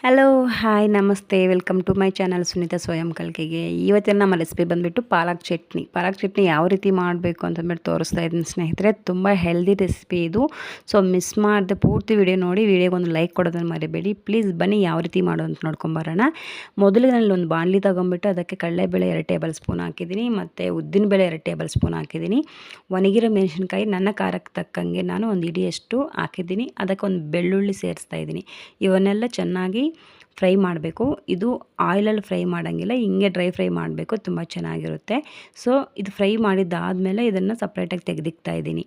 Hello hi namaste welcome to my channel Sunita Swayam ಕಲ್ಕೆಗೆ. ಇವತ್ತಿನ ನಮ್ಮ ರೆಸಿಪಿ ಬಂದುಬಿಟ್ಟು ಪಾಲಕ್ ಚಟ್ನಿ ಯಾವ ರೀತಿ ಮಾಡಬೇಕು ಅಂತಂದ್ಬಿಟ್ಟು ತೋರಿಸ್ತಾ ಇದ್ದೀನಿ ಸ್ನೇಹಿತರೆ. ತುಂಬ ಹೆಲ್ದಿ ರೆಸಿಪಿ ಇದು. ಸೊ ಮಿಸ್ ಮಾಡದೆ ಪೂರ್ತಿ ವಿಡಿಯೋ ನೋಡಿ, ವಿಡಿಯೋಗೊಂದು ಲೈಕ್ ಕೊಡೋದನ್ನು ಮರಿಬೇಡಿ ಪ್ಲೀಸ್. ಬನ್ನಿ ಯಾವ ರೀತಿ ಮಾಡೋದು ಅಂತ ನೋಡ್ಕೊಂಬರೋಣ. ಮೊದಲಿಗೆ ನಾನು ಒಂದು ಬಾಣಲಿ ತೊಗೊಂಬಿಟ್ಟು ಅದಕ್ಕೆ ಕಡಲೆಬೇಳೆ 2 ಟೇಬಲ್ ಸ್ಪೂನ್ ಹಾಕಿದ್ದೀನಿ, ಮತ್ತು ಉದ್ದಿನಬೇಳೆ 2 ಟೇಬಲ್ ಸ್ಪೂನ್ ಹಾಕಿದ್ದೀನಿ. ಒಣಗಿರೋ ಮೆಣಸಿನ್ಕಾಯಿ ನನ್ನ ಖಾರಕ್ಕೆ ತಕ್ಕಂಗೆ ನಾನು ಒಂದು ಇಡಿಯಷ್ಟು ಹಾಕಿದ್ದೀನಿ. ಅದಕ್ಕೆ ಒಂದು ಬೆಳ್ಳುಳ್ಳಿ ಸೇರಿಸ್ತಾ ಇದ್ದೀನಿ. ಇವನ್ನೆಲ್ಲ ಚೆನ್ನಾಗಿ ಫ್ರೈ ಮಾಡಬೇಕು. ಇದು ಆಯಿಲಲ್ಲಿ ಫ್ರೈ ಮಾಡೋಂಗಿಲ್ಲ, ಹಿಂಗೆ ಡ್ರೈ ಫ್ರೈ ಮಾಡಬೇಕು, ತುಂಬ ಚೆನ್ನಾಗಿರುತ್ತೆ. ಸೊ ಇದು ಫ್ರೈ ಮಾಡಿದ್ದಾದಮೇಲೆ ಇದನ್ನು ಸಪ್ರೇಟಾಗಿ ತೆಗೆದಿಕ್ತಾ ಇದ್ದೀನಿ.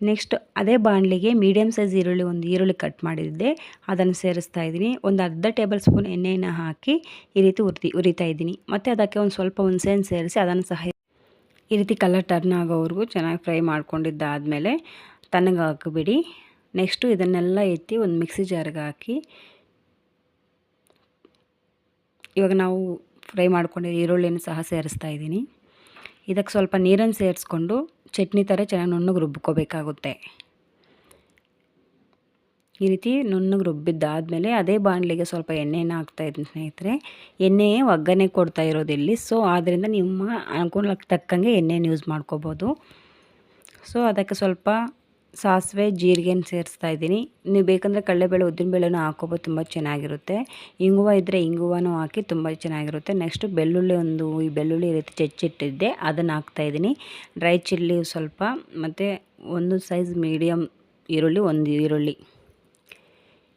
ನೆಕ್ಸ್ಟ್ ಅದೇ ಬಾಣಲಿಗೆ ಮೀಡಿಯಮ್ ಸೈಜ್ ಒಂದು ಈರುಳ್ಳಿ ಕಟ್ ಮಾಡಿದ್ದೆ, ಅದನ್ನು ಸೇರಿಸ್ತಾ ಇದ್ದೀನಿ. ಒಂದು ಅರ್ಧ ಟೇಬಲ್ ಸ್ಪೂನ್ ಎಣ್ಣೆಯನ್ನು ಹಾಕಿ ಈ ರೀತಿ ಉರಿತಾ ಇದ್ದೀನಿ. ಮತ್ತು ಅದಕ್ಕೆ ಒಂದು ಸ್ವಲ್ಪ ಹುಣಸೆಹಣ್ಣು ಸೇರಿಸಿ ಅದನ್ನು ಸಹ ಈ ರೀತಿ ಕಲರ್ ಟರ್ನ್ ಆಗೋವರೆಗೂ ಚೆನ್ನಾಗಿ ಫ್ರೈ ಮಾಡ್ಕೊಂಡಿದ್ದಾದಮೇಲೆ ತಣ್ಣಗೆ ಹಾಕಿಬಿಡಿ. ನೆಕ್ಸ್ಟು ಇದನ್ನೆಲ್ಲ ಎತ್ತಿ ಒಂದು ಮಿಕ್ಸಿ ಜಾರ್ಗೆ ಹಾಕಿ ಇವಾಗ ನಾವು ಫ್ರೈ ಮಾಡ್ಕೊಂಡಿರೋ ಈರುಳ್ಳಿಯನ್ನು ಸಹ ಸೇರಿಸ್ತಾ ಇದ್ದೀನಿ. ಇದಕ್ಕೆ ಸ್ವಲ್ಪ ನೀರನ್ನು ಸೇರಿಸ್ಕೊಂಡು ಚಟ್ನಿ ಥರ ಚೆನ್ನಾಗಿ ನುಣ್ಣಗೆ ರುಬ್ಕೋಬೇಕಾಗುತ್ತೆ. ಈ ರೀತಿ ನುಣ್ಣಗೆ ರುಬ್ಬಿದ್ದಾದಮೇಲೆ ಅದೇ ಬಾಣಲಿಗೆ ಸ್ವಲ್ಪ ಎಣ್ಣೆಯನ್ನು ಹಾಕ್ತಾಯಿದ್ದೀನಿ ಸ್ನೇಹಿತರೆ. ಎಣ್ಣೆ ಒಗ್ಗರಣೆ ಕೊಡ್ತಾ ಇರೋದಿಲ್ಲಿ, ಸೊ ಆದ್ದರಿಂದ ನಿಮ್ಮ ಅನುಕೂಲಕ್ಕೆ ತಕ್ಕಂಗೆ ಎಣ್ಣೆಯನ್ನು ಯೂಸ್ ಮಾಡ್ಕೋಬೋದು. ಸೊ ಅದಕ್ಕೆ ಸ್ವಲ್ಪ ಸಾಸಿವೆ ಜೀರಿಗೆನ ಸೇರಿಸ್ತಾ ಇದ್ದೀನಿ. ನೀವು ಬೇಕಂದರೆ ಕಡಲೆಬೇಳೆ ಉದ್ದಿನಬೇಳೆನೂ ಹಾಕ್ಕೋಬೋದು, ತುಂಬ ಚೆನ್ನಾಗಿರುತ್ತೆ. ಇಂಗುವ ಇದ್ದರೆ ಇಂಗುವನೂ ಹಾಕಿ ತುಂಬ ಚೆನ್ನಾಗಿರುತ್ತೆ. ನೆಕ್ಸ್ಟು ಬೆಳ್ಳುಳ್ಳಿ ಈ ರೀತಿ ಹೆಚ್ಚಿಟ್ಟಿದ್ದೆ ಅದನ್ನು ಹಾಕ್ತಾಯಿದ್ದೀನಿ. ಡ್ರೈ ಚಿಲ್ಲಿ ಸ್ವಲ್ಪ, ಮತ್ತು ಒಂದು ಸೈಜ್ ಮೀಡಿಯಮ್ ಒಂದು ಈರುಳ್ಳಿ,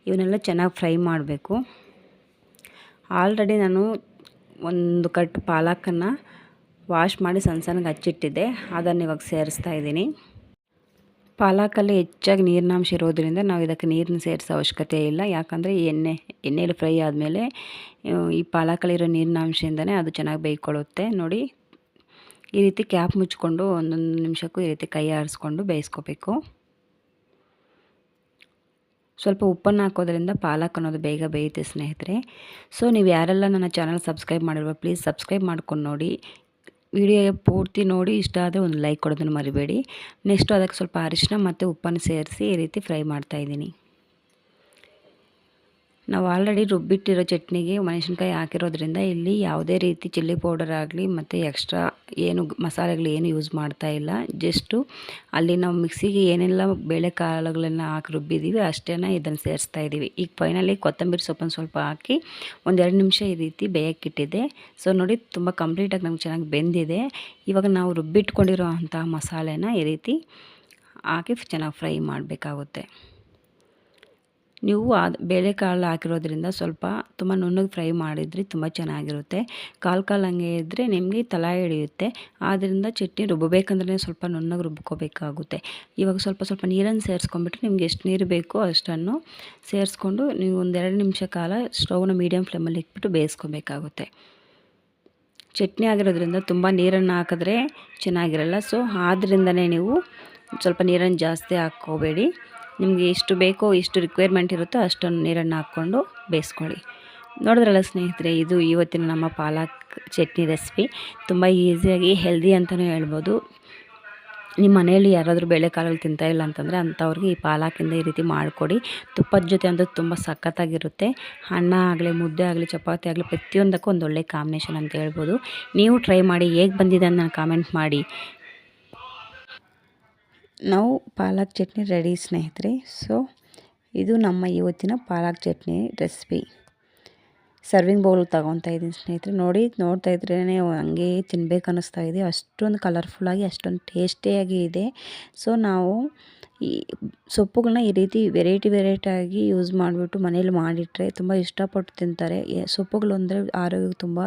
ಇವನ್ನೆಲ್ಲ ಚೆನ್ನಾಗಿ ಫ್ರೈ ಮಾಡಬೇಕು. ಆಲ್ರೆಡಿ ನಾನು ಒಂದು ಕಟ್ ಪಾಲಕನ್ನು ವಾಶ್ ಮಾಡಿ ಸಣ್ಣಗೆ ಹಚ್ಚಿಟ್ಟಿದ್ದೆ, ಅದನ್ನು ಇವಾಗ ಸೇರಿಸ್ತಾ ಇದ್ದೀನಿ. ಪಾಲಕಲ್ಲಿ ಹೆಚ್ಚಾಗಿ ನೀರಿನಾಂಶ ಇರೋದರಿಂದ ನಾವು ಇದಕ್ಕೆ ನೀರನ್ನ ಸೇರಿಸೋ ಅವಶ್ಯಕತೆ ಇಲ್ಲ. ಯಾಕಂದರೆ ಎಣ್ಣೆಯಲ್ಲಿ ಫ್ರೈ ಆದಮೇಲೆ ಈ ಪಾಲಕಲ್ಲಿರೋ ನೀರಿನಾಂಶದಿಂದನೇ ಅದು ಚೆನ್ನಾಗಿ ಬೇಯ್ಕೊಳ್ಳುತ್ತೆ. ನೋಡಿ, ಈ ರೀತಿ ಕ್ಯಾಪ್ ಮುಚ್ಕೊಂಡು ಒಂದೊಂದು ನಿಮಿಷಕ್ಕೂ ಈ ರೀತಿ ಕೈ ಆಡಿಸ್ಕೊಂಡು ಬೇಯಿಸ್ಕೋಬೇಕು. ಸ್ವಲ್ಪ ಉಪ್ಪನ್ನು ಹಾಕೋದ್ರಿಂದ ಪಾಲಕ್ ಅನ್ನೋದು ಬೇಗ ಬೇಯುತ್ತೆ ಸ್ನೇಹಿತರೆ. ಸೊ ನೀವು ಯಾರೆಲ್ಲ ನನ್ನ ಚಾನಲ್ ಸಬ್ಸ್ಕ್ರೈಬ್ ಮಾಡಿರುವ ಪ್ಲೀಸ್ ಸಬ್ಸ್ಕ್ರೈಬ್ ಮಾಡ್ಕೊಂಡು ನೋಡಿ. ವಿಡಿಯೋ ಪೂರ್ತಿ ನೋಡಿ, ಇಷ್ಟ ಆದರೆ ಒಂದು ಲೈಕ್ ಕೊಡೋದನ್ನು ಮರಿಬೇಡಿ. ನೆಕ್ಸ್ಟು ಅದಕ್ಕೆ ಸ್ವಲ್ಪ ಅರಿಶಿನ ಮತ್ತು ಉಪ್ಪನ್ನು ಸೇರಿಸಿ ಈ ರೀತಿ ಫ್ರೈ ಮಾಡ್ತಾಯಿದ್ದೀನಿ. ನಾವು ಆಲ್ರೆಡಿ ರುಬ್ಬಿಟ್ಟಿರೋ ಚಟ್ನಿಗೆ ಮೆಣಸಿನ್ಕಾಯಿ ಹಾಕಿರೋದ್ರಿಂದ ಇಲ್ಲಿ ಯಾವುದೇ ರೀತಿ ಚಿಲ್ಲಿ ಪೌಡರ್ ಆಗಲಿ ಮತ್ತು ಎಕ್ಸ್ಟ್ರಾ ಮಸಾಲೆಗಳು ಏನು ಯೂಸ್ ಮಾಡ್ತಾ ಇಲ್ಲ. ಜಸ್ಟು ಅಲ್ಲಿ ನಾವು ಮಿಕ್ಸಿಗೆ ಏನೆಲ್ಲ ಬೇಳೆಕಾಳುಗಳನ್ನು ಹಾಕಿ ರುಬ್ಬಿದ್ದೀವಿ ಅಷ್ಟೇ ಇದನ್ನು ಸೇರಿಸ್ತಾ ಇದ್ದೀವಿ. ಈಗ ಫೈನಲಿ ಕೊತ್ತಂಬರಿ ಸೊಪ್ಪನ್ನು ಸ್ವಲ್ಪ ಹಾಕಿ ಒಂದು 2 ನಿಮಿಷ ಈ ರೀತಿ ಬೇಯಕ್ಕಿಟ್ಟಿದ್ದೆ. ಸೊ ನೋಡಿ, ತುಂಬ ಕಂಪ್ಲೀಟಾಗಿ ನಮ್ಗೆ ಚೆನ್ನಾಗಿ ಬೆಂದಿದೆ. ಇವಾಗ ನಾವು ರುಬ್ಬಿಟ್ಕೊಂಡಿರೋ ಅಂಥ ಮಸಾಲೆನ ಈ ರೀತಿ ಹಾಕಿ ಚೆನ್ನಾಗಿ ಫ್ರೈ ಮಾಡಬೇಕಾಗುತ್ತೆ. ನೀವು ಬೇಳೆಕಾಳು ಹಾಕಿರೋದ್ರಿಂದ ಸ್ವಲ್ಪ ತುಂಬ ನುಣ್ಣಗೆ ಫ್ರೈ ಮಾಡಿದರೆ ತುಂಬ ಚೆನ್ನಾಗಿರುತ್ತೆ. ಕಾಲು ಹಂಗೆ ಇದ್ದರೆ ನಿಮಗೆ ತಳ ಹಿಡಿಯುತ್ತೆ. ಆದ್ದರಿಂದ ಚಟ್ನಿ ರುಬ್ಬಬೇಕಂದ್ರೆ ಸ್ವಲ್ಪ ನುಣ್ಣಗೆ ರುಬ್ಕೋಬೇಕಾಗುತ್ತೆ. ಇವಾಗ ಸ್ವಲ್ಪ ನೀರನ್ನು ಸೇರಿಸ್ಕೊಂಡ್ಬಿಟ್ಟು ನಿಮ್ಗೆ ಎಷ್ಟು ನೀರು ಬೇಕೋ ಅಷ್ಟನ್ನು ಸೇರಿಸ್ಕೊಂಡು ನೀವು ಒಂದು 2 ನಿಮಿಷ ಕಾಲ ಸ್ಟವ್ನ ಮೀಡಿಯಮ್ ಫ್ಲೇಮಲ್ಲಿ ಇಟ್ಬಿಟ್ಟು ಬೇಯಿಸ್ಕೊಬೇಕಾಗುತ್ತೆ. ಚಟ್ನಿ ಆಗಿರೋದ್ರಿಂದ ತುಂಬ ನೀರನ್ನು ಹಾಕಿದ್ರೆ ಚೆನ್ನಾಗಿರಲ್ಲ. ಸೊ ಆದ್ದರಿಂದನೇ ನೀವು ಸ್ವಲ್ಪ ನೀರನ್ನು ಜಾಸ್ತಿ ಹಾಕ್ಕೋಬೇಡಿ. ನಿಮಗೆ ಎಷ್ಟು ಬೇಕೋ, ಎಷ್ಟು ರಿಕ್ವೈರ್ಮೆಂಟ್ ಇರುತ್ತೋ ಅಷ್ಟೊಂದು ನೀರನ್ನು ಹಾಕ್ಕೊಂಡು ಬೇಯಿಸ್ಕೊಳ್ಳಿ. ನೋಡಿದ್ರಲ್ಲ ಸ್ನೇಹಿತರೆ, ಇದು ಇವತ್ತಿನ ನಮ್ಮ ಪಾಲಕ್ ಚಟ್ನಿ ರೆಸಿಪಿ. ತುಂಬ ಈಸಿಯಾಗಿ ಹೆಲ್ದಿ ಅಂತಲೇ ಹೇಳ್ಬೋದು. ನಿಮ್ಮ ಮನೆಯಲ್ಲಿ ಯಾರಾದರೂ ಬೇಳೆಕಾಳುಗಳು ತಿಂತಾಯಿಲ್ಲ ಅಂತಂದರೆ ಅಂಥವ್ರಿಗೆ ಈ ಪಾಲಕಿಂದ ಈ ರೀತಿ ಮಾಡಿಕೊಡಿ. ತುಪ್ಪದ ಜೊತೆ ಅಂತೂ ತುಂಬ ಸಖತ್ತಾಗಿರುತ್ತೆ. ಅನ್ನ ಆಗಲಿ, ಮುದ್ದೆ ಆಗಲಿ, ಚಪಾತಿ ಆಗಲಿ, ಪ್ರತಿಯೊಂದಕ್ಕೂ ಒಂದು ಒಳ್ಳೆ ಕಾಂಬಿನೇಷನ್ ಅಂತ ಹೇಳ್ಬೋದು. ನೀವು ಟ್ರೈ ಮಾಡಿ, ಹೇಗೆ ಬಂದಿದೆ ಅಂತ ನಾನು ಕಾಮೆಂಟ್ ಮಾಡಿ. ನಾವು ಪಾಲಕ್ ಚಟ್ನಿ ರೆಡಿ ಸ್ನೇಹಿತರೆ. ಸೊ ಇದು ನಮ್ಮ ಇವತ್ತಿನ ಪಾಲಕ್ ಚಟ್ನಿ ರೆಸಿಪಿ. ಸರ್ವಿಂಗ್ ಬೌಲ್ ತೊಗೊತಾ ಇದ್ದೀನಿ ಸ್ನೇಹಿತರೆ. ನೋಡ್ತಾ ಇದ್ರೇ ಹಂಗೆ ತಿನ್ಬೇಕು ಅನ್ನಿಸ್ತಾ ಇದೆ. ಅಷ್ಟೊಂದು ಕಲರ್ಫುಲ್ಲಾಗಿ, ಅಷ್ಟೊಂದು ಟೇಸ್ಟಿಯಾಗಿ ಇದೆ. ಸೊ ನಾವು ಈ ಸೊಪ್ಪುಗಳನ್ನ ಈ ರೀತಿ ವೆರೈಟಿಯಾಗಿ ಯೂಸ್ ಮಾಡಿಬಿಟ್ಟು ಮನೇಲಿ ಮಾಡಿಟ್ರೆ ತುಂಬ ಇಷ್ಟಪಟ್ಟು ತಿಂತಾರೆ. ಸೊಪ್ಪುಗಳು ಅಂದರೆ ಆರೋಗ್ಯಕ್ಕೆ ತುಂಬ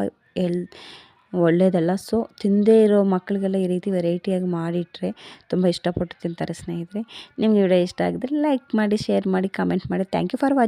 ಒಳ್ಳೆಯದಲ್ಲ. ಸೊ ತಿಂದೇ ಇರೋ ಮಕ್ಕಳಿಗೆಲ್ಲ ಈ ರೀತಿ ವೆರೈಟಿಯಾಗಿ ಮಾಡಿಟ್ರೆ ತುಂಬ ಇಷ್ಟಪಟ್ಟು ತಿಂತಾರೆ ಸ್ನೇಹಿತರೆ. ನಿಮಗೆ ವಿಡಿಯೋ ಇಷ್ಟ ಆಗಿದ್ರೆ ಲೈಕ್ ಮಾಡಿ, ಶೇರ್ ಮಾಡಿ, ಕಮೆಂಟ್ ಮಾಡಿ. Thank you for watching.